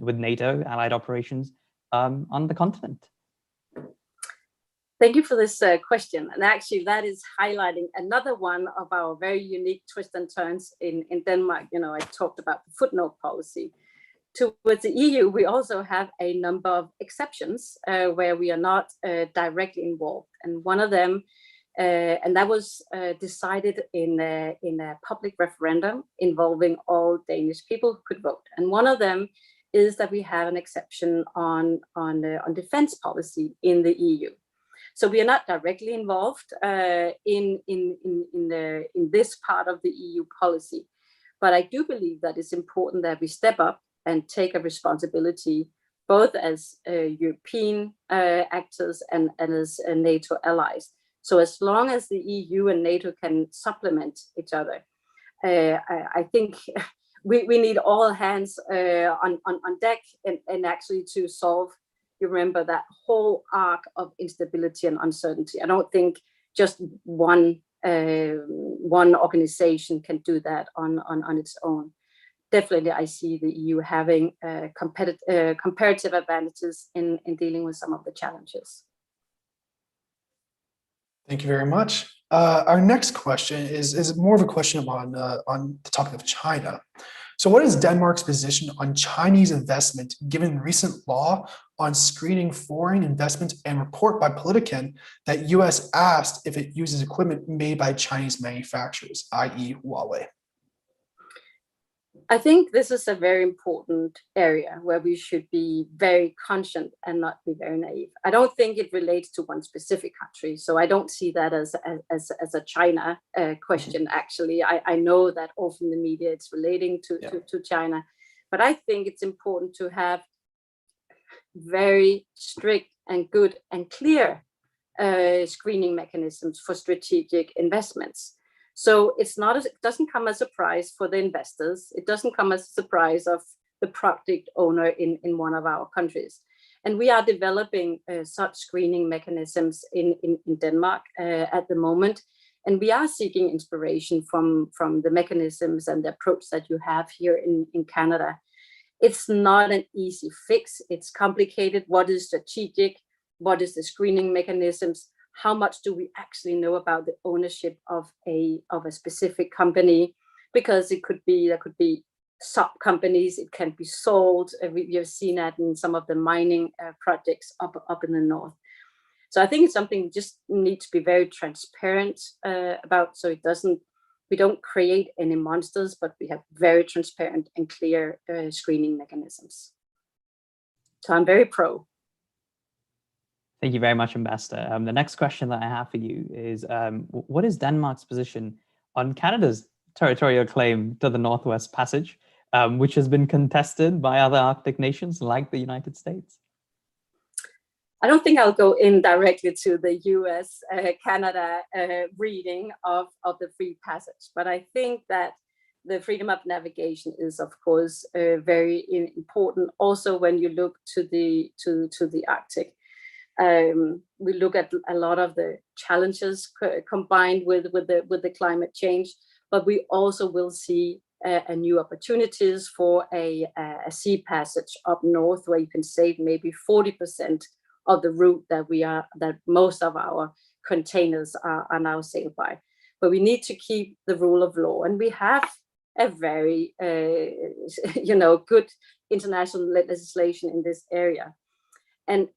with NATO allied operations on the continent? Thank you for this question. And actually, that is highlighting another one of our very unique twists and turns in Denmark. You know, I talked about the footnote policy. Towards the EU, we also have a number of exceptions where we are not directly involved. And one of them, and that was decided in a public referendum involving all Danish people who could vote. And one of them is that we have an exception on defense policy in the EU. So we are not directly involved in this part of the EU policy. But I do believe that it's important that we step up and take a responsibility, both as European actors and as NATO allies. So as long as the EU and NATO can supplement each other, I think we need all hands on deck and actually to solve, you remember, that whole arc of instability and uncertainty. I don't think just one organization can do that on its own. Definitely, I see the EU having comparative advantages in dealing with some of the challenges. Thank you very much. Our next question is more of a question on the topic of China. So what is Denmark's position on Chinese investment given recent law on screening foreign investment and report by Politiken that US asked if it uses equipment made by Chinese manufacturers, i.e. Huawei? I think this is a very important area where we should be very conscious and not be very naive. I don't think it relates to one specific country, so I don't see that as a China question. Actually, I know that often the media it's relating to China, but I think it's important to have very strict and good and clear screening mechanisms for strategic investments. So it doesn't come as a surprise for the investors. It doesn't come as a surprise of the project owner in one of our countries. And we are developing such screening mechanisms in Denmark at the moment. And we are seeking inspiration from the mechanisms and the approach that you have here in Canada. It's not an easy fix. It's complicated. What is strategic? What is the screening mechanisms? How much do we actually know about the ownership of a specific company? Because there could be sub companies. It can be sold. We have seen that in some of the mining projects up in the north. So I think it's something we just need to be very transparent about. So we don't create any monsters, but we have very transparent and clear screening mechanisms. So I'm very pro. Thank you very much, Ambassador. The next question that I have for you is, what is Denmark's position on Canada's territorial claim to the Northwest Passage, which has been contested by other Arctic nations like the United States? I don't think I'll go in directly to the US, Canada reading of the Free Passage, but I think that the freedom of navigation is, of course, very important. Also, when you look to the Arctic. We look at a lot of the challenges combined with the climate change, but we also will see a new opportunities for a sea passage up north, where you can save maybe 40% of the route that most of our containers are now sailed by. But we need to keep the rule of law, and we have a very good international legislation in this area, and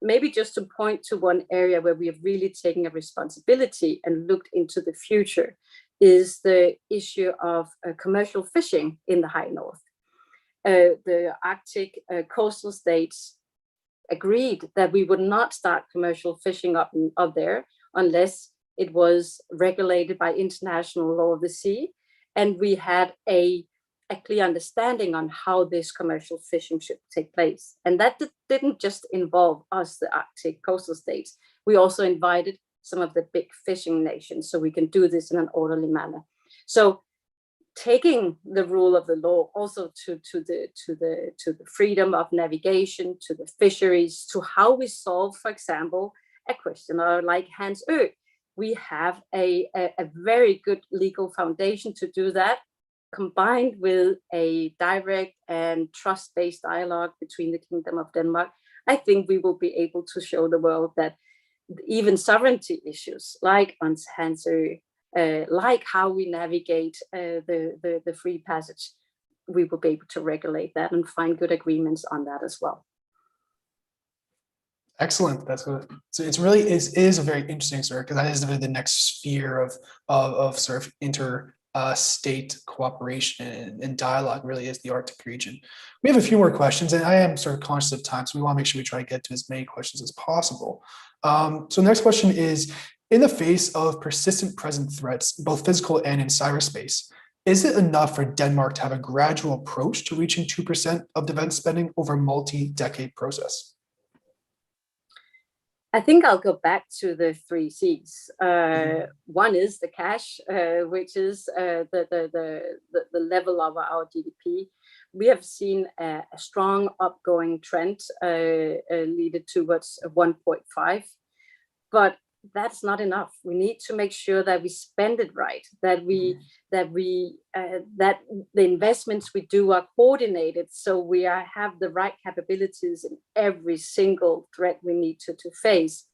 maybe just to point to one area where we have really taken a responsibility and looked into the future is the issue of commercial fishing in the high north. The Arctic coastal states agreed that we would not start commercial fishing up there unless it was regulated by international law of the sea, and we had a clear understanding on how this commercial fishing should take place. And that didn't just involve us, the Arctic coastal states. We also invited some of the big fishing nations so we can do this in an orderly manner. So taking the rule of the law also to the freedom of navigation, to the fisheries, to how we solve, for example, a questioner like Hans Ø. We have a very good legal foundation to do that, combined with a direct and trust-based dialogue between the Kingdom of Denmark. I think we will be able to show the world that even sovereignty issues like Hans Ø, like how we navigate the free passage, we will be able to regulate that and find good agreements on that as well. Excellent. That's good. So it's really is a very interesting story, because that is the next sphere of sort of state cooperation and dialogue, really, is the Arctic region. We have a few more questions, and I am sort of conscious of time, so we want to make sure we try to get to as many questions as possible. So the next question is, in the face of persistent present threats, both physical and in cyberspace, is it enough for Denmark to have a gradual approach to reaching 2% of defense spending over a multi-decade process? I think I'll go back to the 3 C's. One is the cash, which is the level of our GDP. We have seen a strong upgoing trend leading towards 1.5, but that's not enough. We need to make sure that we spend it right, that that the investments we do are coordinated, so we have the right capabilities in every single threat we need to face.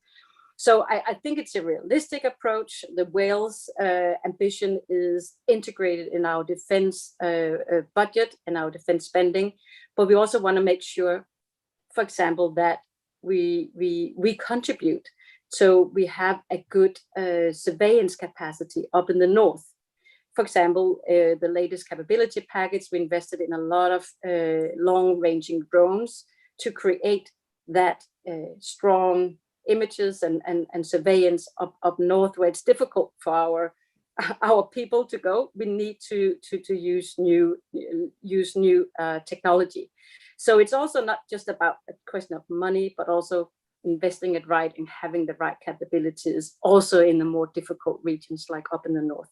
So I think it's a realistic approach. The Wales ambition is integrated in our defense budget and our defense spending, but we also want to make sure, for example, that we contribute. So we have a good surveillance capacity up in the north. For example, the latest capability package, we invested in a lot of long-ranging drones to create that strong images and surveillance up north, where it's difficult for our people to go. We need to use new technology. So it's also not just about a question of money, but also investing it right and having the right capabilities also in the more difficult regions like up in the north.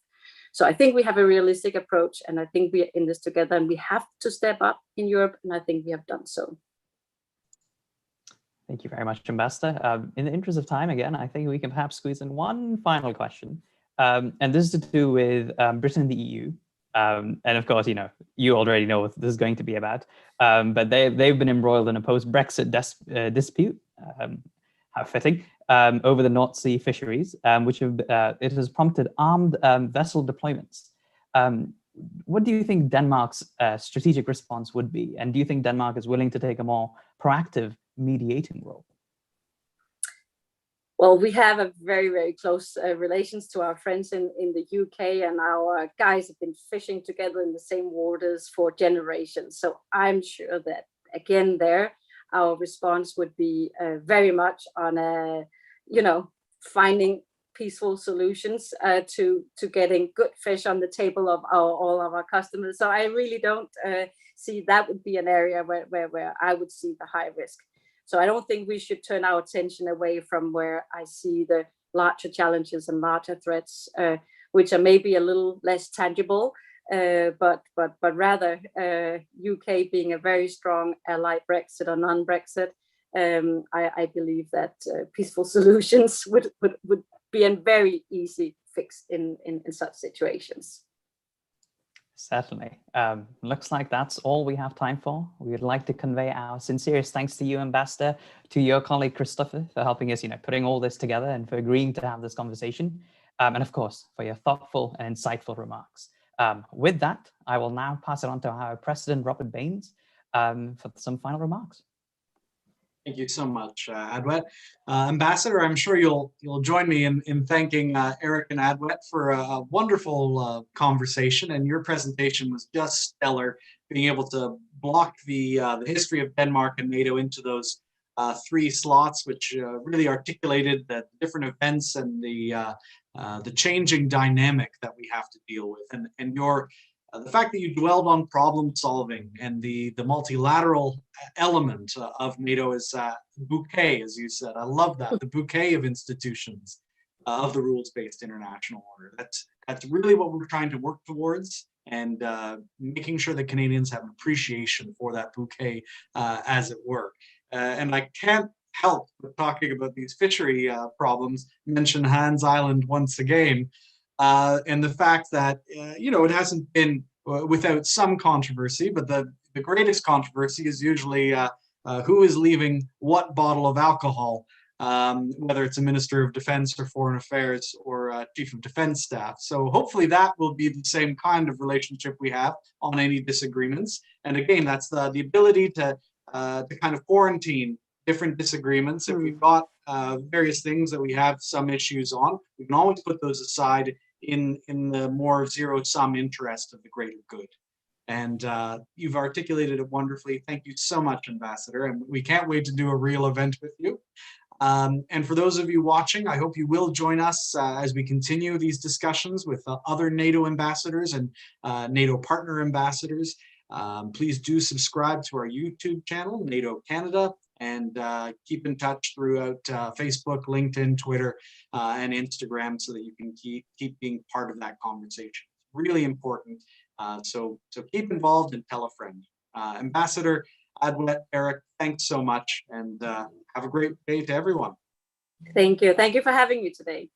So I think we have a realistic approach, and I think we are in this together, and we have to step up in Europe, and I think we have done so. Thank you very much, Ambassador. In the interest of time, again, I think we can perhaps squeeze in one final question. And this is to do with Britain and the EU. And of course, you already know what this is going to be about. But they've been embroiled in a post-Brexit dispute, how fitting, over the North Sea fisheries, which it has prompted armed vessel deployments. What do you think Denmark's strategic response would be? And do you think Denmark is willing to take a more proactive mediating role? Well, we have a very, very close relations to our friends in the UK, and our guys have been fishing together in the same waters for generations. So I'm sure that, again, our response would be very much on finding peaceful solutions to getting good fish on the table of all of our customers. So I really don't see that would be an area where I would see the high risk. So I don't think we should turn our attention away from where I see the larger challenges and larger threats, which are maybe a little less tangible, but rather UK being a very strong ally, Brexit or non-Brexit. I believe that peaceful solutions would be a very easy fix in such situations. Certainly. Looks like that's all we have time for. We would like to convey our sincerest thanks to you, Ambassador, to your colleague Christopher, for helping us, putting all this together and for agreeing to have this conversation. And of course, for your thoughtful and insightful remarks. With that, I will now pass it on to our President, Robert Baines, for some final remarks. Thank you so much, Adwet. Ambassador, I'm sure you'll join me in thanking Eric and Adwet for a wonderful conversation, and your presentation was just stellar, being able to block the history of Denmark and NATO into those 3 slots, which really articulated the different events and the changing dynamic that we have to deal with, and your the fact that you dwelled on problem solving and the multilateral element of NATO is bouquet, as you said. I love that, the bouquet of institutions of the rules-based international order. That's really what we're trying to work towards, and making sure that Canadians have an appreciation for that bouquet, as it were. And I can't help but talking about these fishery problems, mention Hans Island once again. And the fact that, it hasn't been without some controversy, but the greatest controversy is usually who is leaving what bottle of alcohol, whether it's a Minister of Defense or Foreign Affairs or Chief of Defense Staff. So hopefully that will be the same kind of relationship we have on any disagreements. And again, that's the ability to kind of quarantine different disagreements. If we've got various things that we have some issues on, we can always put those aside in the more zero-sum interest of the greater good. And you've articulated it wonderfully. Thank you so much, Ambassador. And we can't wait to do a real event with you. And for those of you watching, I hope you will join us as we continue these discussions with other NATO ambassadors and NATO partner ambassadors. Please do subscribe to our YouTube channel, NATO Canada, and keep in touch throughout Facebook, LinkedIn, Twitter, and Instagram so that you can keep being part of that conversation. Really important. So keep involved and tell a friend. Ambassador, Adwet, Eric, thanks so much, and have a great day to everyone. Thank you. Thank you for having me today.